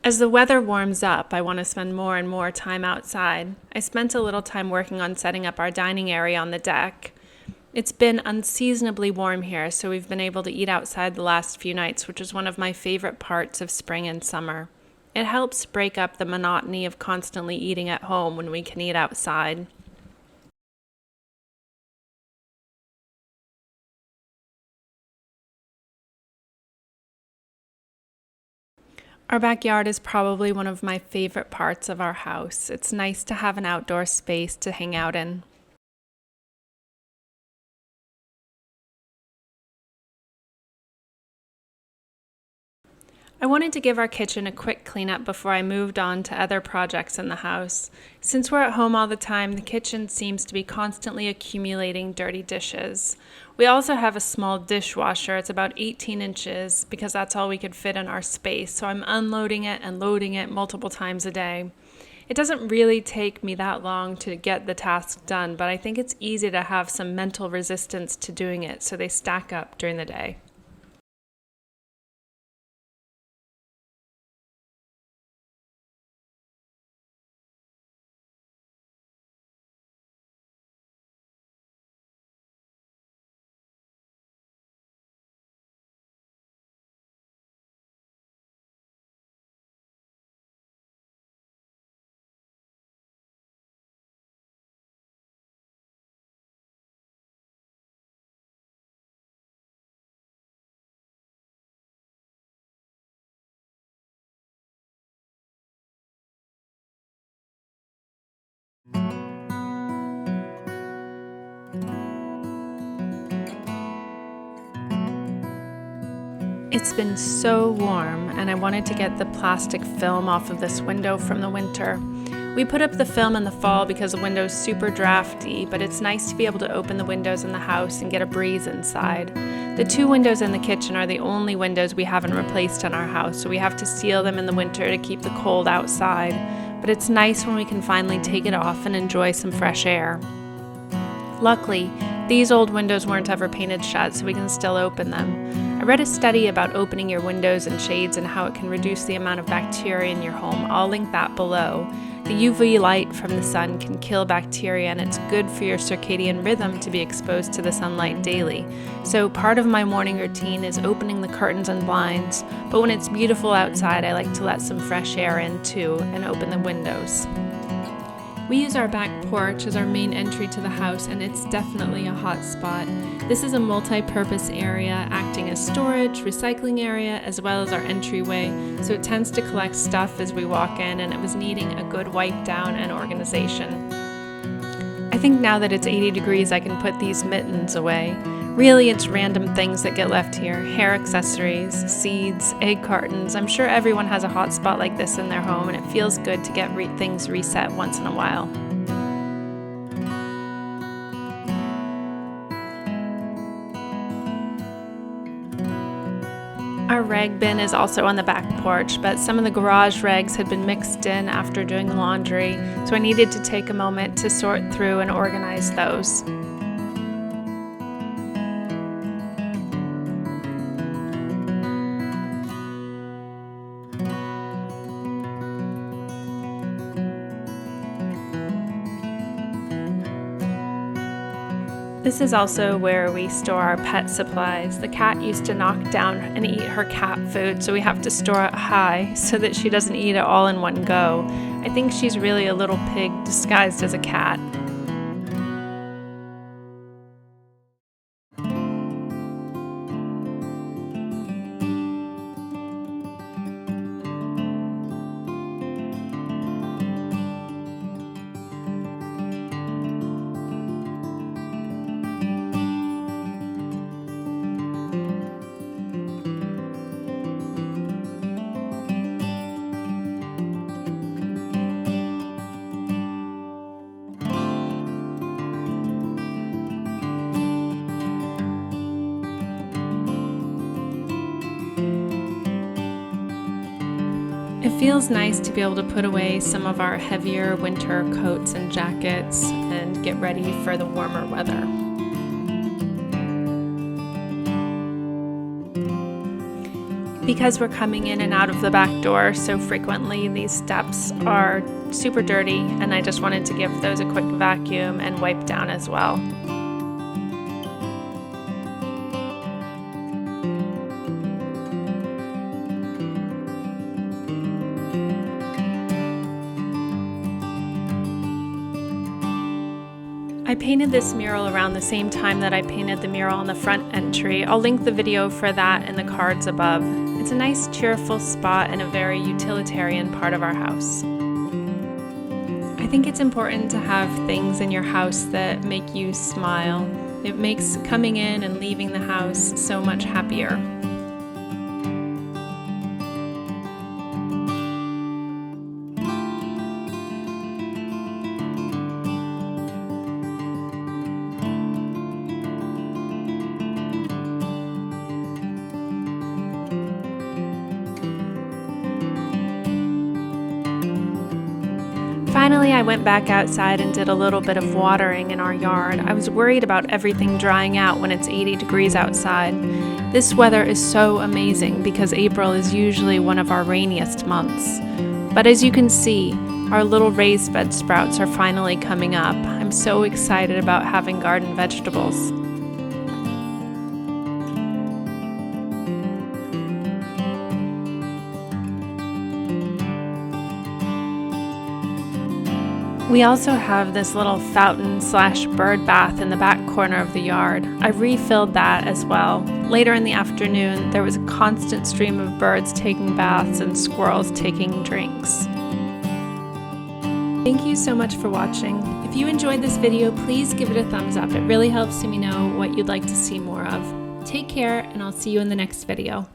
As the weather warms up, I want to spend more and more time outside. I spent a little time working on setting up our dining area on the deck. It's been unseasonably warm here, so we've been able to eat outside the last few nights, which is one of my favorite parts of spring and summer. It helps break up the monotony of constantly eating at home when we can eat outside. Our backyard is probably one of my favorite parts of our house. It's nice to have an outdoor space to hang out in. I wanted to give our kitchen a quick cleanup before I moved on to other projects in the house. Since we're at home all the time, the kitchen seems to be constantly accumulating dirty dishes. We also have a small dishwasher. It's about 18 inches because that's all we could fit in our space, so I'm unloading it and loading it multiple times a day. It doesn't really take me that long to get the task done, but I think it's easy to have some mental resistance to doing it, so they stack up during the day. It's been so warm, and I wanted to get the plastic film off of this window from the winter. We put up the film in the fall because the window's super drafty, but it's nice to be able to open the windows in the house and get a breeze inside. The two windows in the kitchen are the only windows we haven't replaced in our house, so we have to seal them in the winter to keep the cold outside. But it's nice when we can finally take it off and enjoy some fresh air. Luckily, these old windows weren't ever painted shut, so we can still open them. I read a study about opening your windows and shades and how it can reduce the amount of bacteria in your home. I'll link that below. The UV light from the sun can kill bacteria, and it's good for your circadian rhythm to be exposed to the sunlight daily. So part of my morning routine is opening the curtains and blinds, but when it's beautiful outside, I like to let some fresh air in too and open the windows. We use our back porch as our main entry to the house, and it's definitely a hot spot. This is a multi-purpose area acting as storage, recycling area, as well as our entryway, so it tends to collect stuff as we walk in, and it was needing a good wipe down and organization. I think now that it's 80 degrees, I can put these mittens away. Really, it's random things that get left here. Hair accessories, seeds, egg cartons. I'm sure everyone has a hot spot like this in their home, and it feels good to get things reset once in a while. Our rag bin is also on the back porch, but some of the garage rags had been mixed in after doing laundry, so I needed to take a moment to sort through and organize those. This is also where we store our pet supplies. The cat used to knock down and eat her cat food, so we have to store it high so that she doesn't eat it all in one go. I think she's really a little pig disguised as a cat. It feels nice to be able to put away some of our heavier winter coats and jackets and get ready for the warmer weather. Because we're coming in and out of the back door so frequently, these steps are super dirty, and I just wanted to give those a quick vacuum and wipe down as well. I painted this mural around the same time that I painted the mural on the front entry. I'll link the video for that in the cards above. It's a nice cheerful spot in a very utilitarian part of our house. I think it's important to have things in your house that make you smile. It makes coming in and leaving the house so much happier. Finally, I went back outside and did a little bit of watering in our yard. I was worried about everything drying out when it's 80 degrees outside. This weather is so amazing because April is usually one of our rainiest months. But as you can see, our little raised bed sprouts are finally coming up. I'm so excited about having garden vegetables. We also have this little fountain/bird bath in the back corner of the yard. I refilled that as well. Later in the afternoon, there was a constant stream of birds taking baths and squirrels taking drinks. Thank you so much for watching. If you enjoyed this video, please give it a thumbs up. It really helps me know what you'd like to see more of. Take care, and I'll see you in the next video.